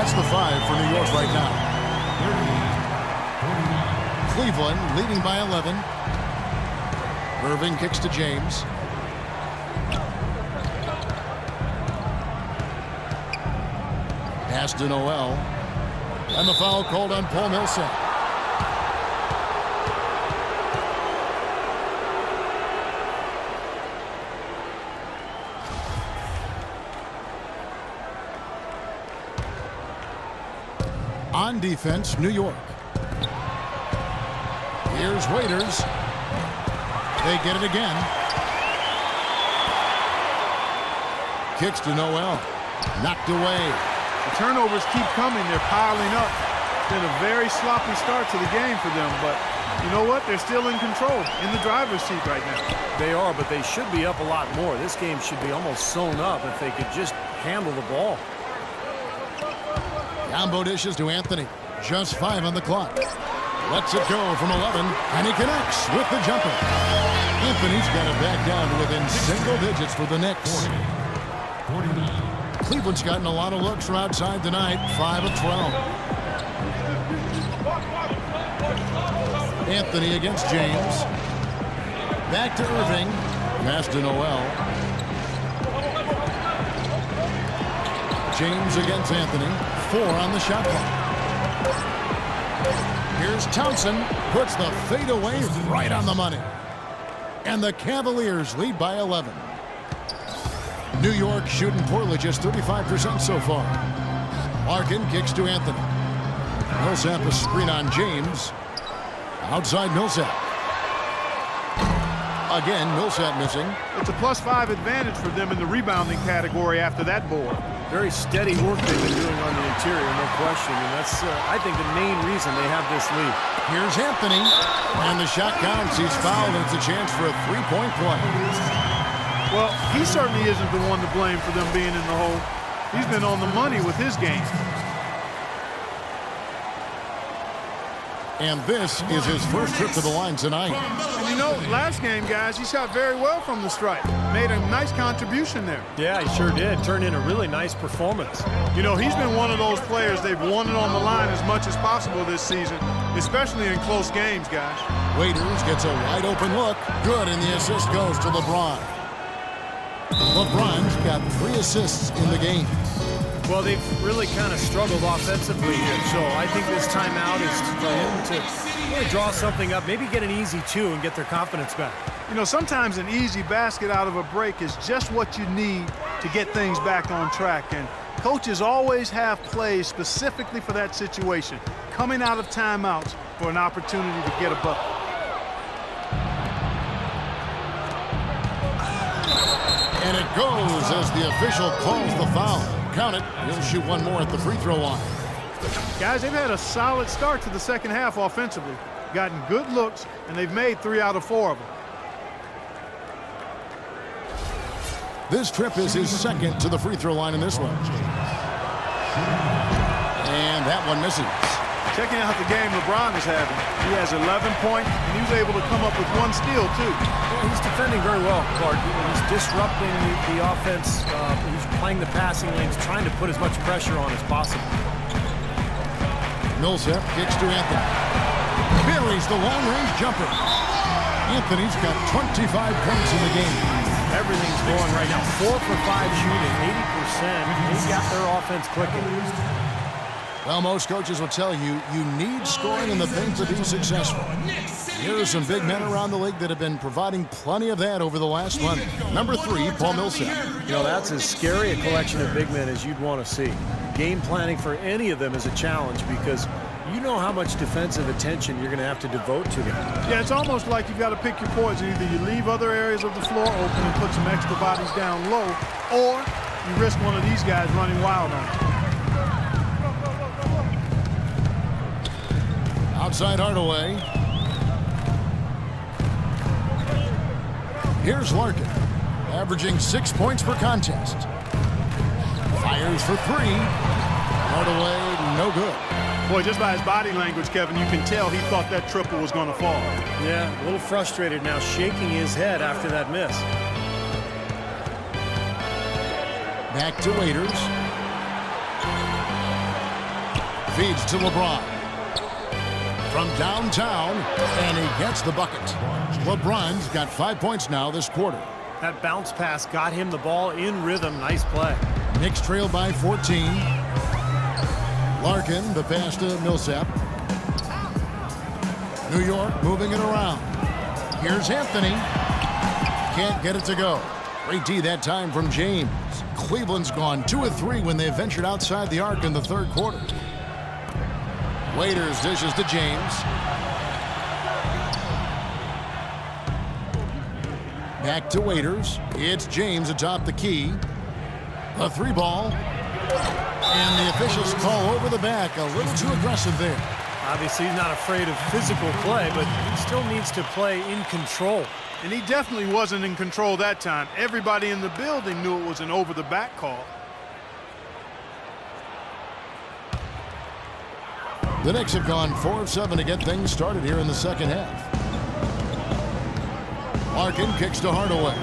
That's the 5 for New York right now. Cleveland leading by 11. Irving kicks to James. Pass to Noel. And the foul called on Paul Millsap. On defense, New York. Here's Waiters. They get it again. Kicks to Noel. Knocked away. The turnovers keep coming. They're piling up. It's been a very sloppy start to the game for them, but you know what? They're still in control, in the driver's seat right now. They are, but they should be up a lot more. This game should be almost sewn up if they could just handle the ball. Combo dishes to Anthony. Just 5 on the clock. Lets it go from 11, and he connects with the jumper. Anthony's got it back down to within single digits for the Knicks. 49. Cleveland's gotten a lot of looks from outside tonight, 5 of 12. Anthony against James. Back to Irving. Pass to Noel. James against Anthony. 4 on the shot clock. Here's Thompson. Puts the fadeaway right on the money. And the Cavaliers lead by 11. New York shooting poorly, just 35% so far. Larkin kicks to Anthony. Millsap a screen on James. Outside Millsap. Again, Millsap missing. It's a +5 advantage for them in the rebounding category after that board. Very steady work they've been doing on the interior, no question. And that's, I think, the main reason they have this lead. Here's Anthony. And the shot counts. He's fouled, and it's a chance for a three-point play. Well, he certainly isn't the one to blame for them being in the hole. He's been on the money with his game. And this is his first trip to the line tonight. And you know, last game, guys, he shot very well from the stripe. Made a nice contribution there. Yeah, he sure did. Turned in a really nice performance. You know, he's been one of those players they've wanted on the line as much as possible this season, especially in close games, guys. Waiters gets a wide open look. Good, and the assist goes to LeBron. LeBron's got 3 assists in the game. Well, they've really kind of struggled offensively here, so I think this timeout is for him to really draw something up, maybe get an easy 2 and get their confidence back. You know, sometimes an easy basket out of a break is just what you need to get things back on track, and coaches always have plays specifically for that situation, coming out of timeouts for an opportunity to get a bucket. And it goes as the official calls the foul. Count it. He'll shoot one more at the free throw line. Guys, they've had a solid start to the second half offensively. Gotten good looks, and they've made 3 out of 4 of them. This trip is his second to the free throw line in this one. And that one misses. Checking out the game LeBron is having. He has 11 points, and he was able to come up with 1 steal, too. Well, he's defending very well, Clark. He's disrupting the offense. He's playing the passing lanes, trying to put as much pressure on as possible. Millsap kicks to Anthony. Buries the long-range jumper. Anthony's got 25 points in the game. Everything's going right now. 4 for 5 shooting, 80%. He's got their offense clicking. Well, most coaches will tell you, you need scoring in the paint to be successful. Here are some big men around the league that have been providing plenty of that over the last month. Number 3, Paul Millsap. You know, that's as scary a collection of big men as you'd want to see. Game planning for any of them is a challenge because you know how much defensive attention you're going to have to devote to them. Yeah, it's almost like you've got to pick your poison. Either you leave other areas of the floor open and put some extra bodies down low, or you risk one of these guys running wild on you. Outside Hardaway. Here's Larkin, averaging 6 points per contest. Fires for 3. Hardaway, no good. Boy, just by his body language, Kevin, you can tell he thought that triple was going to fall. Yeah, a little frustrated now, shaking his head after that miss. Back to Waiters. Feeds to LeBron. From downtown, and he gets the bucket. LeBron's got 5 points now this quarter. That bounce pass got him the ball in rhythm. Nice play. Knicks trail by 14. Larkin, the pass to Millsap. New York moving it around. Here's Anthony. Can't get it to go. Great D that time from James. Cleveland's gone 2 of 3 when they ventured outside the arc in the third quarter. Waiters dishes to James. Back to Waiters. It's James atop the key. A 3-ball. And the officials call over the back. A little too aggressive there. Obviously, he's not afraid of physical play, but he still needs to play in control. And he definitely wasn't in control that time. Everybody in the building knew it was an over-the-back call. The Knicks have gone 4 of 7 to get things started here in the second half. Larkin kicks to Hardaway.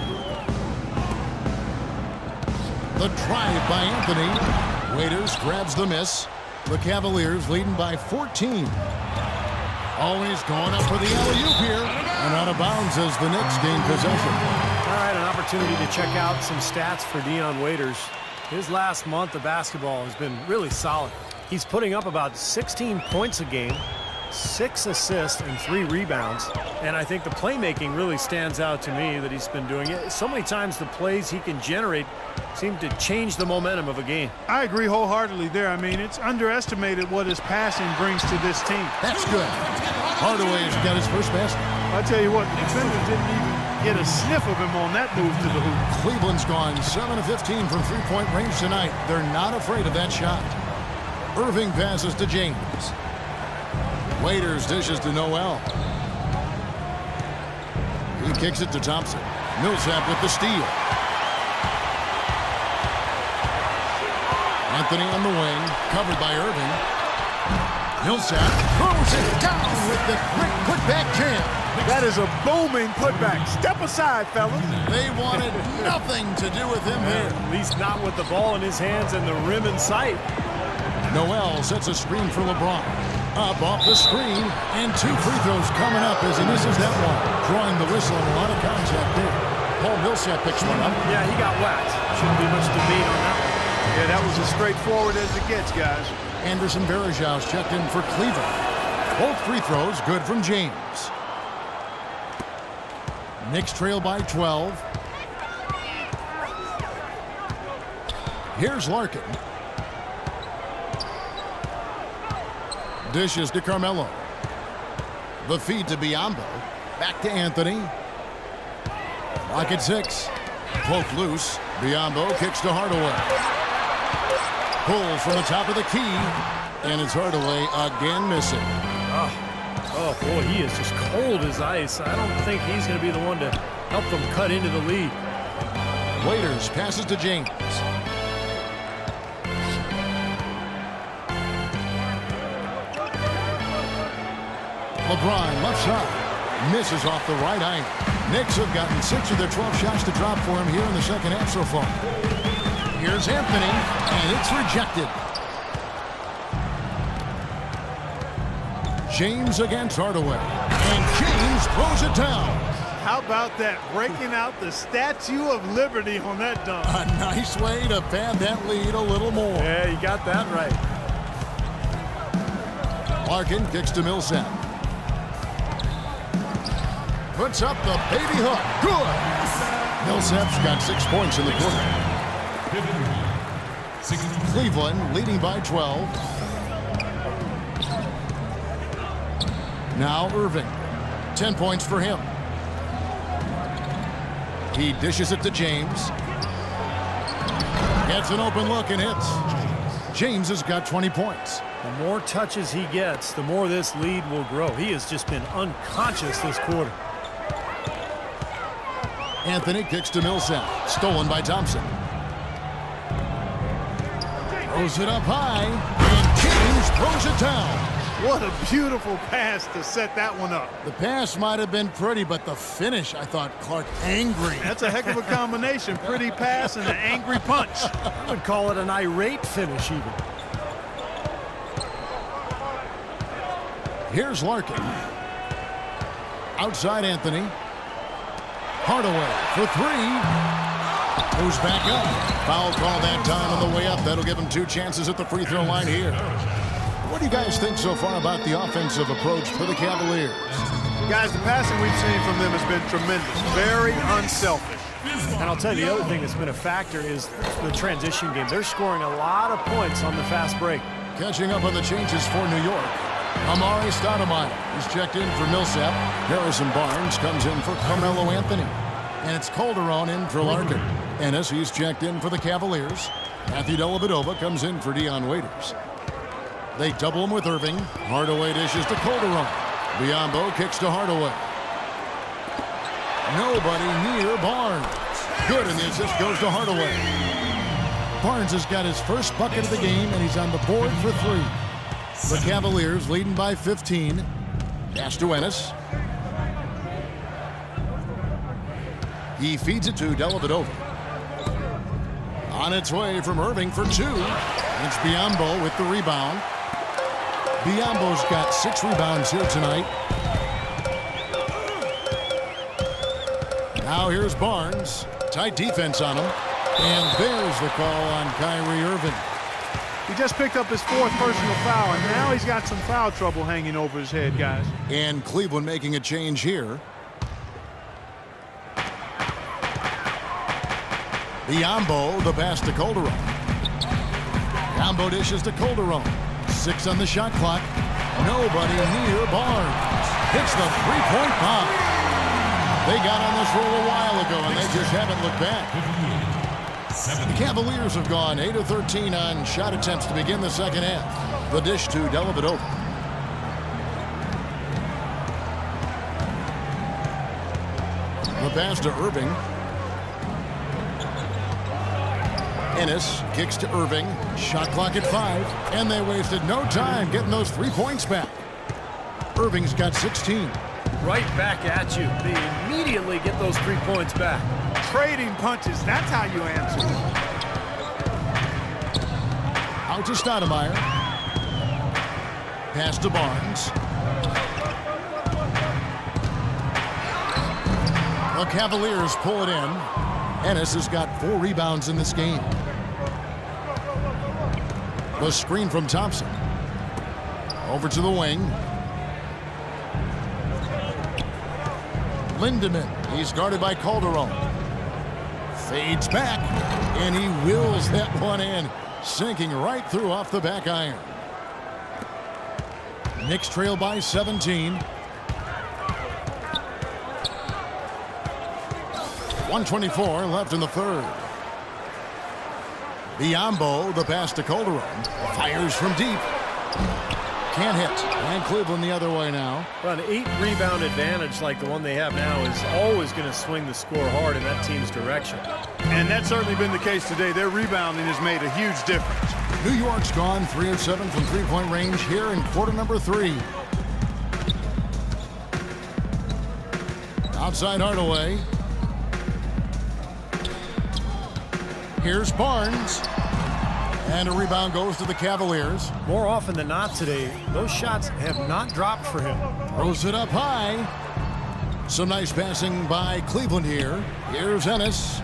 The drive by Anthony. Waiters grabs the miss. The Cavaliers leading by 14. Always going up for the alley-oop here. And out of bounds as the Knicks gain possession. All right, an opportunity to check out some stats for Dion Waiters. His last month of basketball has been really solid. He's putting up about 16 points a game, 6 assists, and 3 rebounds. And I think the playmaking really stands out to me that he's been doing it. So many times the plays he can generate seem to change the momentum of a game. I agree wholeheartedly there. I mean, it's underestimated what his passing brings to this team. That's good. Hardaway's got his first basket. I tell you what, the defenders didn't even get a sniff of him on that move to the hoop. Cleveland's gone 7 of 15 from three-point range tonight. They're not afraid of that shot. Irving passes to James. Waiters dishes to Noel. He kicks it to Thompson. Millsap with the steal. Anthony on the wing, covered by Irving. Millsap throws it down with the quick putback jam. That is a booming putback. Step aside, fellas. They wanted nothing to do with him there. At least not with the ball in his hands and the rim in sight. Noel sets a screen for LeBron. Up off the screen, and 2 free throws coming up as he misses that one. Drawing the whistle and a lot of contact there. Paul Millsap picks one up. Yeah, he got whacked. Shouldn't be much debate on that one. Yeah, that was as straightforward as it gets, guys. Anderson Varejão's checked in for Cleveland. Both free throws good from James. Knicks trail by 12. Here's Larkin. Dishes to Carmelo. The feed to Biyombo. Back to Anthony. Lock at 6. Poke loose. Biyombo kicks to Hardaway. Pulls from the top of the key. And it's Hardaway again missing. Oh, boy, he is just cold as ice. I don't think he's going to be the one to help them cut into the lead. Waiters passes to James. LeBron left side. Misses off the right angle. Knicks have gotten 6 of their 12 shots to drop for him here in the second half so far. Here's Anthony, and it's rejected. James against Hardaway. And James throws it down. How about that? Breaking out the Statue of Liberty on that dunk. A nice way to pad that lead a little more. Yeah, you got that right. Larkin kicks to Millsap. Puts up the baby hook. Good. Millsap's got 6 points in the quarter. Cleveland leading by 12. Now Irving. 10 points for him. He dishes it to James. Gets an open look and hits. James has got 20 points. The more touches he gets, the more this lead will grow. He has just been unconscious this quarter. Anthony kicks to Millsap. Stolen by Thompson. Throws it up high. And James throws it down. What a beautiful pass to set that one up. The pass might have been pretty, but the finish, I thought, Clark, angry. That's a heck of a combination. Pretty pass and an angry punch. I would call it an irate finish even. Here's Larkin. Outside Anthony. Hardaway for three. Moves back up. Foul call that time on the way up. That'll give him 2 chances at the free throw line here. What do you guys think so far about the offensive approach for the Cavaliers? Guys, the passing we've seen from them has been tremendous. Very unselfish. And I'll tell you, the other thing that's been a factor is the transition game. They're scoring a lot of points on the fast break. Catching up on the changes for New York. Amari Stoudemire is checked in for Millsap. Harrison Barnes comes in for Carmelo Anthony. And it's Calderon in for Larkin. Ennis, he's checked in for the Cavaliers. Matthew Dellavedova comes in for Dion Waiters. They double him with Irving. Hardaway dishes to Calderon. Biyombo kicks to Hardaway. Nobody near Barnes. Good, and the assist goes to Hardaway. Barnes has got his first bucket of the game, and he's on the board for 3. The Cavaliers leading by 15. Pass to Ennis. He feeds it to Dellavedova. On its way from Irving for 2. It's Biyombo with the rebound. Biyombo's got 6 rebounds here tonight. Now here's Barnes. Tight defense on him. And there's the call on Kyrie Irving. He just picked up his 4th personal foul, and now he's got some foul trouble hanging over his head, guys. And Cleveland making a change here. Biyombo, the pass to Calderon. Biyombo dishes to Calderon. 6 on the shot clock. Nobody near Barnes. Hits the three-point bomb. They got on this roll a while ago, and they just haven't looked back. The Cavaliers have gone 8 of 13 on shot attempts to begin the second half. The dish to Dellavedova. The pass to Irving. Ennis kicks to Irving. Shot clock at 5. And they wasted no time getting those 3 points back. Irving's got 16. Right back at you. They immediately get those 3 points back. Trading punches, that's how you answer. Out to Stoudemire. Pass to Barnes. The Cavaliers pull it in. Ennis has got 4 rebounds in this game. The screen from Thompson. Over to the wing. Lindemann. He's guarded by Calderon. Fades back, and he wills that one in, sinking right through off the back iron. Knicks trail by 17. 1:24 left in the third. Biyombo, the pass to Calderon. Fires from deep. Can't hit. And Cleveland the other way now. Well, an 8-rebound advantage like the one they have now is always going to swing the score hard in that team's direction. And that's certainly been the case today. Their rebounding has made a huge difference. New York's gone 3 of 7 from three-point range here in quarter number 3. Outside Hardaway. Here's Barnes. And a rebound goes to the Cavaliers. More often than not today, those shots have not dropped for him. Throws it up high. Some nice passing by Cleveland here. Here's Ennis.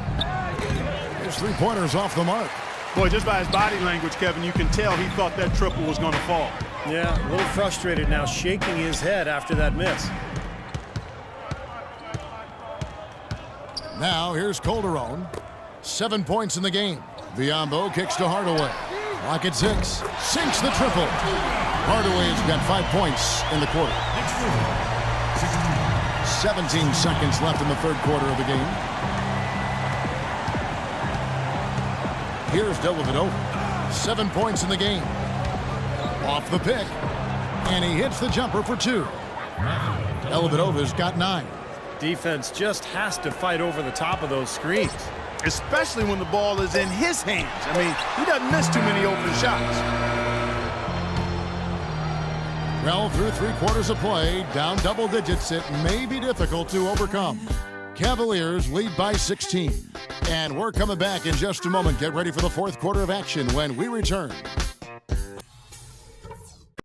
His 3-pointers off the mark. Boy, just by his body language, Kevin, you can tell he thought that triple was going to fall. Yeah, a little frustrated now, shaking his head after that miss. Now here's Calderon. 7 points in the game. Biyombo kicks to Hardaway. Clock at 6. Sinks the triple. Hardaway's got 5 points in the quarter. 17 seconds left in the third quarter of the game. Here's Dellavedova. 7 points in the game. Off the pick. And he hits the jumper for 2. Dellavedova's got 9. Defense just has to fight over the top of those screens. Especially when the ball is in his hands. I mean, he doesn't miss too many open shots. Well, through 3 quarters of play, down double digits, it may be difficult to overcome. Cavaliers lead by 16. And we're coming back in just a moment. Get ready for the fourth quarter of action when we return.